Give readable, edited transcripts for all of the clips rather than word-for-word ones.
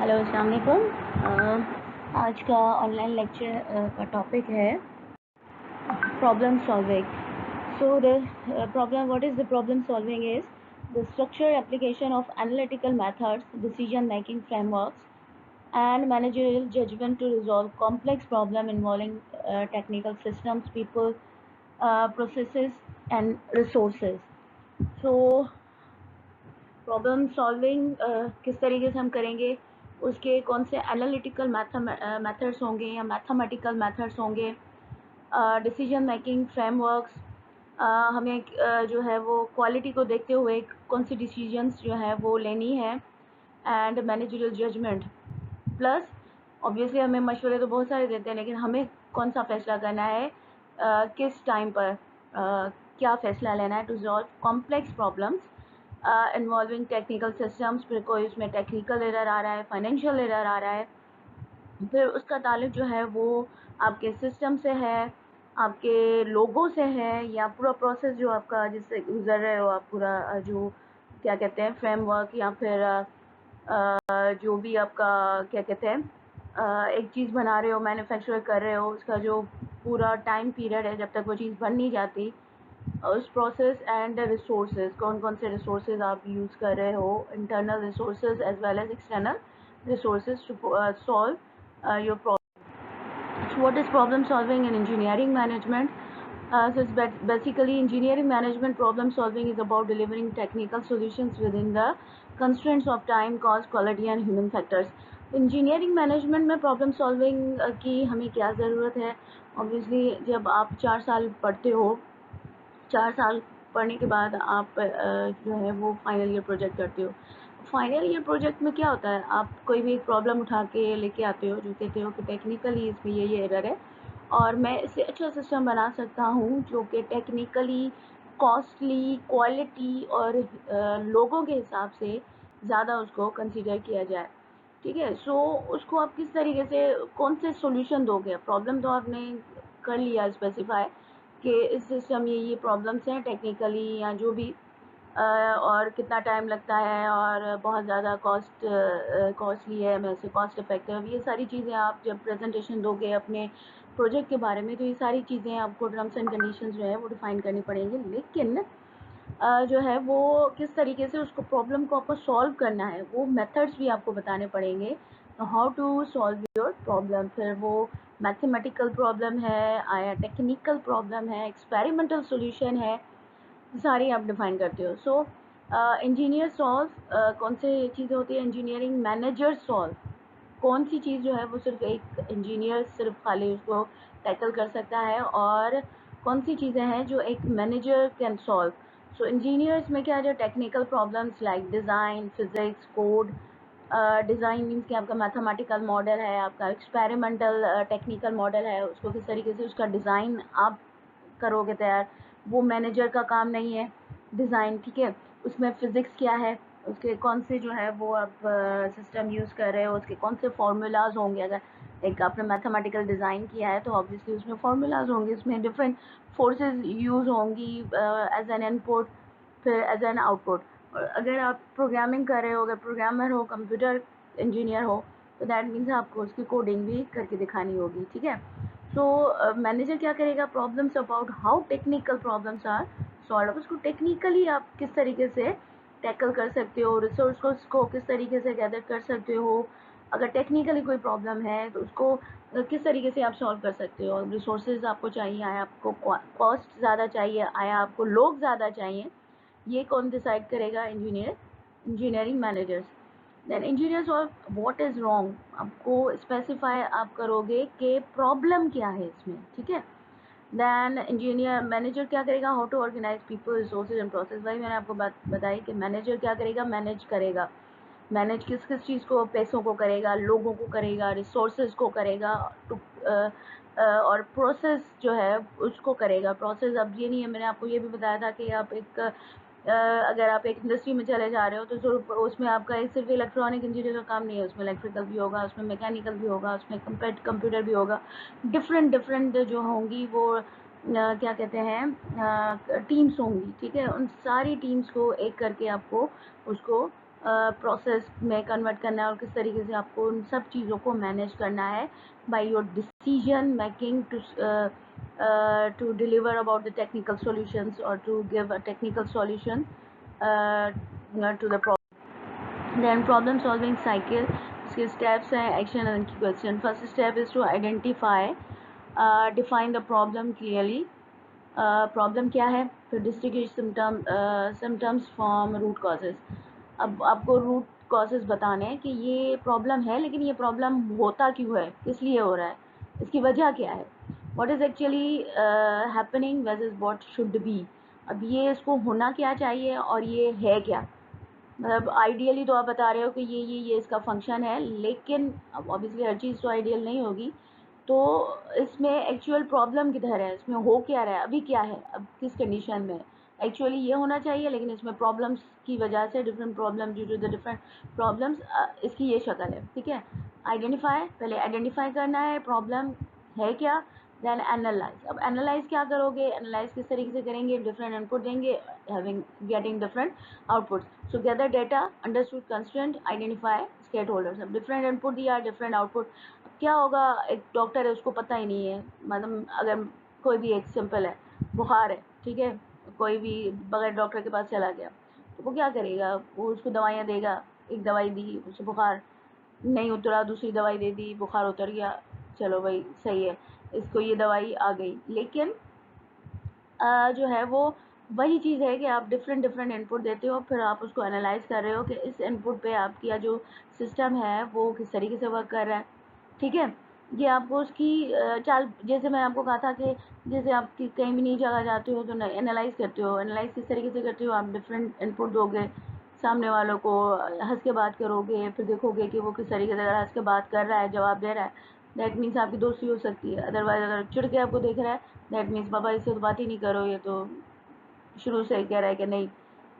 Hello, अस्सलाम वालेकुम। आज का ऑनलाइन लेक्चर का टॉपिक है problem solving. So the problem what is the problem solving is the structure application of analytical methods, decision making frameworks and managerial judgment to resolve complex problem involving technical systems, people, processes and resources. So problem solving किस तरीके से हम करेंगे, उसके कौन से analytical methods होंगे या मैथमेटिकल मेथड्स होंगे, डिसीजन मेकिंग फ्रेमवर्क्स, हमें जो है वो क्वालिटी को देखते हुए कौन सी डिसीजंस जो है वो लेनी है, and managerial judgment. Plus obviously हमें मशवरे तो बहुत सारे देते हैं, लेकिन हमें कौन सा फैसला करना है, किस टाइम पर क्या फ़ैसला लेना है to solve complex problems involving technical systems. फिर कोई उसमें टेक्निकल एरर आ रहा है, फाइनेंशियल एरर आ रहा है, फिर उसका ताल्लुक जो है वो आपके सिस्टम से है, आपके लोगों से है, या पूरा प्रोसेस जो आपका जिससे गुजर रहे हो आप, पूरा जो क्या कहते हैं फ्रेमवर्क, या फिर जो भी आपका क्या कहते हैं एक चीज़ बना रहे हो, मैन्युफैक्चर कर रहे हो, उसका जो पूरा टाइम पीरियड है जब तक वो चीज़ बन नहीं जाती, उस प्रोसेस एंड रिसोर्सेज, कौन कौन से रिसोर्सेज आप यूज़ कर रहे हो, internal resources as well as external resources to solve your problem. So what is problem solving in engineering management? So it's basically engineering management problem solving is about delivering technical solutions within the constraints of time, cost, quality and human factors. Engineering management में problem solving की हमें क्या ज़रूरत है? Obviously जब आप 4 साल पढ़ते हो, 4 साल पढ़ने के बाद आप जो है वो फाइनल ईयर प्रोजेक्ट करते हो। फाइनल ईयर प्रोजेक्ट में क्या होता है, आप कोई भी एक प्रॉब्लम उठा के लेके आते हो, जो कहते हो कि टेक्निकली इसमें ये एरर है और मैं इससे अच्छा सिस्टम बना सकता हूँ जो कि टेक्निकली, कॉस्टली, क्वालिटी और लोगों के हिसाब से ज़्यादा उसको कंसिडर किया जाए। ठीक है, सो उसको आप किस तरीके से, कौन से सॉल्यूशन दोगे? प्रॉब्लम तो आपने कर लिया स्पेसिफाई कि इस सिस्टम ये प्रॉब्लम्स हैं टेक्निकली या जो भी, और कितना टाइम लगता है और बहुत ज़्यादा कॉस्टली है, वैसे कॉस्ट इफेक्टिव, ये सारी चीज़ें आप जब प्रेजेंटेशन दोगे अपने प्रोजेक्ट के बारे में, तो ये सारी चीज़ें आपको टर्म्स एंड कंडीशंस जो है वो डिफ़ाइन करनी पड़ेंगी। लेकिन जो है वो किस तरीके से उसको प्रॉब्लम को आपको सॉल्व करना है, वो मेथड्स भी आपको बताने पड़ेंगे, how to solve your problem. फिर वो मैथमेटिकल प्रॉब्लम है या टेक्निकल प्रॉब्लम है, एक्सपेरिमेंटल सॉल्यूशन है, सारी आप डिफाइन करते हो। सो इंजीनियर सॉल्व कौन सी चीज़ें होती है, इंजीनियरिंग मैनेजर सॉल्व कौन सी चीज़ जो है वो सिर्फ एक इंजीनियर सिर्फ खाली उसको टैकल कर सकता है, और कौन सी चीज़ें हैं जो एक manager can solve. So engineers में क्या है, जो technical problems like design, physics, code, design means कि आपका मैथमेटिकल मॉडल है, आपका एक्सपेरिमेंटल टेक्निकल मॉडल है, उसको किस तरीके से उसका डिज़ाइन आप करोगे तैयार, वो मैनेजर का काम नहीं है डिज़ाइन। ठीक है, उसमें फ़िज़िक्स क्या है, उसके कौन से जो है वो आप सिस्टम यूज़ कर रहे हो, उसके कौन से फार्मूलाज होंगे। अगर एक आपने मैथमेटिकल डिज़ाइन किया है तो ऑब्वियसली उसमें फार्मूलाज होंगे, उसमें डिफरेंट फोर्सेस यूज़ होंगी एज एन इनपुट, फिर एज एन आउटपुट। और अगर आप प्रोग्रामिंग कर रहे हो, अगर प्रोग्रामर हो, कंप्यूटर इंजीनियर हो, तो दैट मीन्स आपको उसकी कोडिंग भी करके दिखानी होगी। ठीक है, सो मैनेजर क्या करेगा, problems about how technical problems are solve, उसको टेक्निकली आप किस तरीके से टैकल कर सकते हो, रिसोर्स को किस तरीके से गैदर कर सकते हो, अगर टेक्निकली कोई प्रॉब्लम है तो उसको किस तरीके से आप सॉल्व कर सकते हो। रिसोर्सेज आपको चाहिए, आया आपको कॉस्ट ज़्यादा चाहिए, आया आपको लोग ज़्यादा चाहिए, ये कौन डिसाइड करेगा, engineering managers. Then engineer solve what is wrong, आपको स्पेसिफाई आप करोगे कि प्रॉब्लम क्या है इसमें। ठीक है, देन इंजीनियर मैनेजर क्या करेगा, how to organise people, resources and process. भाई मैंने आपको बात बताई कि मैनेजर क्या करेगा, मैनेज करेगा, मैनेज किस किस चीज़ को, पैसों को करेगा, लोगों को करेगा, रिसोर्सेज को करेगा, और प्रोसेस जो है उसको करेगा। प्रोसेस अब ये नहीं है, मैंने आपको ये भी बताया था कि आप एक अगर आप एक इंडस्ट्री में चले जा रहे हो तो जो उसमें आपका एक सिर्फ इलेक्ट्रॉनिक इंजीनियर का काम नहीं है, उसमें इलेक्ट्रिकल भी होगा, उसमें मैकेनिकल भी होगा, उसमें कंप्यूटर भी होगा, डिफरेंट जो होंगी वो क्या कहते हैं टीम्स होंगी। ठीक है, उन सारी टीम्स को एक करके आपको उसको प्रोसेस में कन्वर्ट करना है और किस तरीके से आपको उन सब चीज़ों को मैनेज करना है by your decision making to deliver about the technical solutions और to give a technical solution to the problem. Then problem solving cycle, इसके स्टेप्स हैं, action and question. First step is to identify, define the problem clearly. Problem क्या है, फिर distinguish symptoms from root causes. अब आपको root causes बताने हैं कि ये प्रॉब्लम है, लेकिन ये प्रॉब्लम होता क्यों है, किस लिए हो रहा है, इसकी वजह क्या है, what is actually happening versus what should be. अब ये इसको होना क्या चाहिए और ये है क्या। मतलब आइडियली तो आप बता रहे हो कि ये इसका फंक्शन है, लेकिन अब ऑब्वियसली हर चीज़ तो आइडियल नहीं होगी। तो इसमें एक्चुअल प्रॉब्लम किधर है, इसमें हो क्या रहा है, अभी क्या है, अब किस कंडीशन में एक्चुअली ये होना चाहिए, लेकिन इसमें प्रॉब्लम्स की वजह से different problem due to the different problems इसकी ये शक्ल है। ठीक है, आइडेंटिफाई, पहले आइडेंटिफाई करना है प्रॉब्लम है क्या, देन एनालाइज। अब एनालाइज क्या करोगे, एनालाइज किस तरीके से करेंगे, डिफरेंट इनपुट देंगे, having getting different outputs. So gather data, understood constraint, identify state holders. अब डिफरेंट इनपुट दिया, डिफरेंट आउटपुट। क्या होगा, एक डॉक्टर है उसको पता ही नहीं है, मतलब अगर कोई भी एक सिंपल है, बुखार है, ठीक है, कोई भी बगैर डॉक्टर के पास चला गया, तो वो क्या करेगा, वो उसको दवाइयाँ देगा, एक दवाई दी उसे बुखार नहीं उतरा, दूसरी दवाई दे दी, बुखार उतर गया, चलो भाई सही है, इसको ये दवाई आ गई। लेकिन जो है वो वही चीज़ है कि आप डिफरेंट डिफरेंट इनपुट देते हो, फिर आप उसको एनालाइज कर रहे हो कि इस इनपुट पे आपकी जो सिस्टम है वो किस तरीके से वर्क कर रहा है। ठीक है, ये आपको उसकी चाल, जैसे मैं आपको कहा था कि जैसे आप कहीं भी नई जगह जाते हो तो एनालाइज करते हो, एनालाइज किस तरीके से करते हो, आप डिफरेंट इनपुट दोगे, सामने वालों को हंस के बात करोगे, फिर देखोगे कि वो किस तरीके से, अगर हंस के बात कर रहा है, जवाब दे रहा है, दैट मीन्स आपकी दोस्ती हो सकती है। अदरवाइज अगर चिढ़ के आपको देख रहा है, दैट मीन्स बाबा इससे तो बात ही नहीं करो, ये तो शुरू से कह रहा है कि नहीं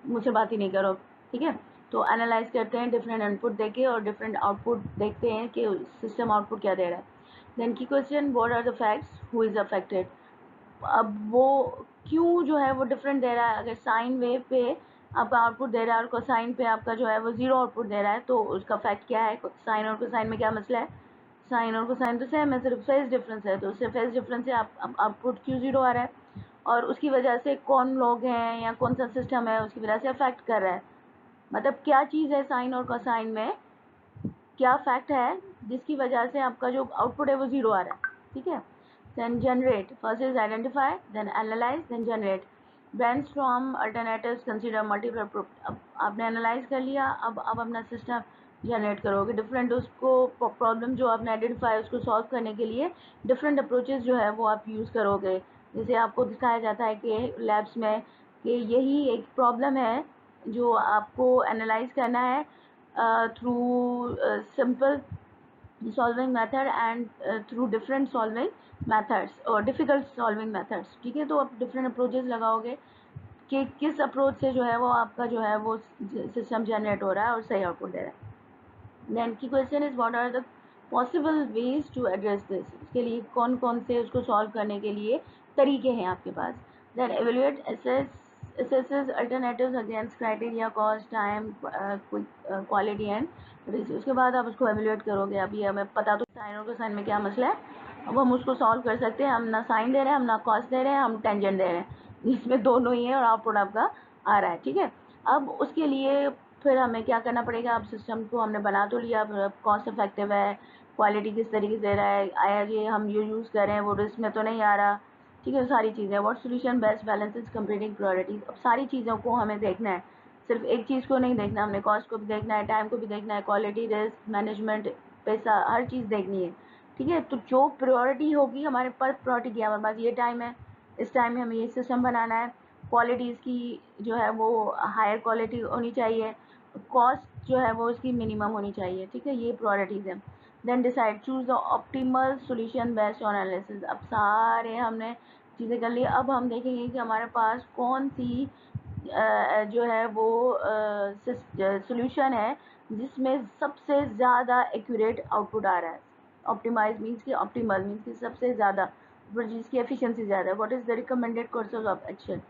मुझसे बात ही नहीं करो। ठीक है, तो एनालाइज करते हैं डिफरेंट इनपुट देके और डिफरेंट आउटपुट देखते हैं कि सिस्टम आउटपुट क्या दे रहा है। Then key question, what are the facts, who is affected. अब वो क्यों जो है वो डिफरेंट दे रहा है, अगर साइन वेव पे आपका आउटपुट दे रहा है और कोसाइन पे आपका जो है वो जीरो आउटपुट दे रहा है, तो उसका फैक्ट क्या है, साइन और कोसाइन में क्या मसला है, साइन और कोसाइन तो सेम है, सिर्फ फेज डिफरेंस है, तो उससे फेज डिफरेंस से आउटपुट क्यों जीरो आ रहा है, और उसकी वजह से कौन लोग हैं या कौन सा सिस्टम है उसकी वजह से अफेक्ट कर रहा है। मतलब क्या चीज़ है साइन और कोसाइन में, क्या फैक्ट है जिसकी वजह से आपका जो आउटपुट है वो जीरो आ रहा है। ठीक है, then generate, first is identify, then analyze, then generate, brainstorm alternatives, consider multiple अब आपने एनालाइज कर लिया, अब अपना सिस्टम जनरेट करोगे, डिफरेंट उसको प्रॉब्लम जो आपने आइडेंटिफाई उसको सॉल्व करने के लिए डिफरेंट अप्रोचेस जो है वो आप यूज़ करोगे। जैसे आपको दिखाया जाता है कि लैब्स में कि यही एक प्रॉब्लम है जो आपको एनालाइज करना है through simple solving method and through different solving methods और डिफ़िकल्ट सॉल्विंग मेथड्स। ठीक है, तो आप डिफरेंट अप्रोचेस लगाओगे कि किस अप्रोच से जो है वो आपका जो है वो सिस्टम जनरेट हो रहा है और सही आउटपुट दे रहा है। Then key question is what are the possible ways to address this, इसके लिए कौन कौन से उसको सॉल्व करने के लिए तरीके हैं आपके पास। Then evaluate, assesses alternatives against criteria, cost, time, quality and risk। उसके बाद आप उसको एवेल्युएट करोगे। अब ये हमें पता तो साइन और कोसाइन में क्या मसला है, अब हम उसको सॉल्व कर सकते हैं, हम ना साइन दे रहे हैं, हम ना कॉस्ट दे रहे हैं, हम टेंजेंट दे रहे हैं, जिसमें दोनों ही है और आउटपुट आपका आ रहा है। ठीक है, अब उसके लिए फिर हमें क्या करना पड़ेगा, अब सिस्टम को हमने बना तो लिया, कॉस्ट इफेक्टिव है, क्वालिटी किस तरीके से दे रहा है, आया ये हम जो यूज़ कर रहे हैं वो रिस्क में तो नहीं आ रहा। ठीक है, सारी चीज़ें, what solution best balances completing priorities. अब सारी चीज़ों को हमें देखना है, सिर्फ एक चीज़ को नहीं देखना, हमने कॉस्ट को भी देखना है, टाइम को भी देखना है, क्वालिटी, रिस्क मैनेजमेंट, पैसा, हर चीज़ देखनी है। ठीक है, तो जो प्रायोरिटी होगी हमारे पास, प्रायोरिटी क्या, हमारे पास ये टाइम है, इस टाइम में हमें ये सिस्टम बनाना है, क्वालिटीज़ की जो है वो हायर क्वालिटी होनी चाहिए, कॉस्ट जो है वो उसकी मिनिमम होनी चाहिए। ठीक है, ये प्रायोरिटीज़ है। Then decide, choose the optimal solution based on analysis. अब सारे हमने चीज़ें कर ली, अब हम देखेंगे कि हमारे पास कौन सी जो है वो सॉल्यूशन है जिसमें सबसे ज़्यादा एक्यूरेट आउटपुट आ रहा है। ऑप्टिमाइज मीन्स कि ऑप्टिमल मीन्स कि सबसे ज़्यादा, जिसकी एफिशिएंसी ज़्यादा है। What is the recommended courses of action,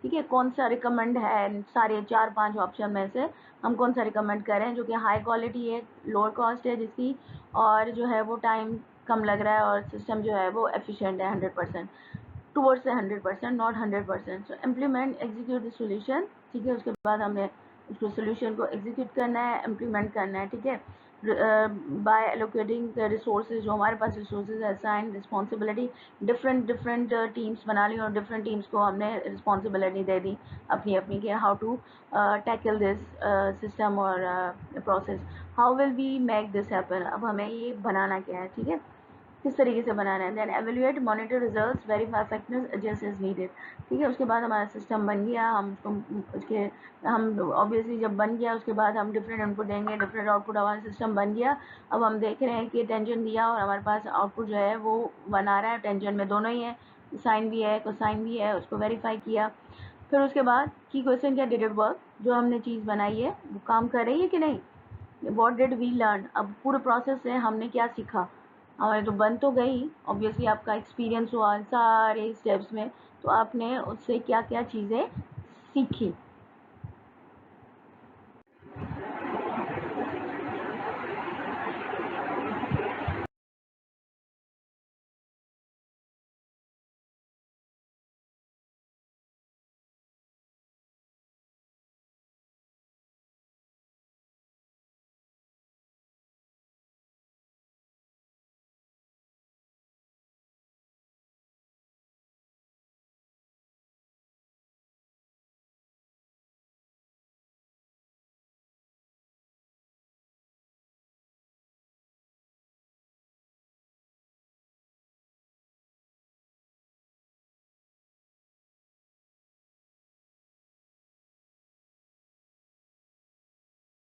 ठीक है, कौन सा रिकमेंड है, सारे 4-5 ऑप्शन में से हम कौन सा रिकमेंड कर रहे हैं जो कि हाई क्वालिटी है, लोअर कॉस्ट है जिसकी, और जो है वो टाइम कम लग रहा है और सिस्टम जो है वो एफिशिएंट है 100%, टूवर्ड्स से 100%, not 100%। So implement execute the solution, ठीक है, उसके बाद हमने उसको सोल्यूशन को एग्जीक्यूट करना है, इम्प्लीमेंट करना है, ठीक है, बाय एलोकेटिंग द रिसोर्सेज, जो हमारे पास रिसोर्सेज है, असाइन रिस्पॉन्सिबिलिटी, डिफरेंट टीम्स बना ली और डिफरेंट टीम्स को हमने रिस्पॉन्सिबिलिटी दे दी अपनी अपनी कि how to tackle this system और process, how will we make this happen, अब हमें ये बनाना क्या है, ठीक है, किस तरीके से बनाना है। Then evaluate, monitor results, verify effectiveness, adjust as needed, ठीक है, उसके बाद हमारा सिस्टम बन गया, हम उसके हम ऑब्वियसली जब बन गया उसके बाद हम डिफरेंट इनपुट देंगे, डिफरेंट आउटपुट, हमारा सिस्टम बन गया। अब हम देख रहे हैं कि टेंशन दिया और हमारे पास आउटपुट जो है वो बना रहा है, टेंशन में दोनों ही है, साइन भी है कोसाइन भी है, उसको वेरीफाई किया। फिर उसके बाद की क्वेश्चन क्या, डिड इट वर्क, जो हमने चीज़ बनाई है वो काम कर रही है कि नहीं, व्हाट डिड वी लर्न, अब पूरे प्रोसेस से हमने क्या सीखा, हमारे तो बन तो गई, ऑब्वियसली आपका एक्सपीरियंस हुआ सारे स्टेप्स में, तो आपने उससे क्या क्या चीज़ें सीखी।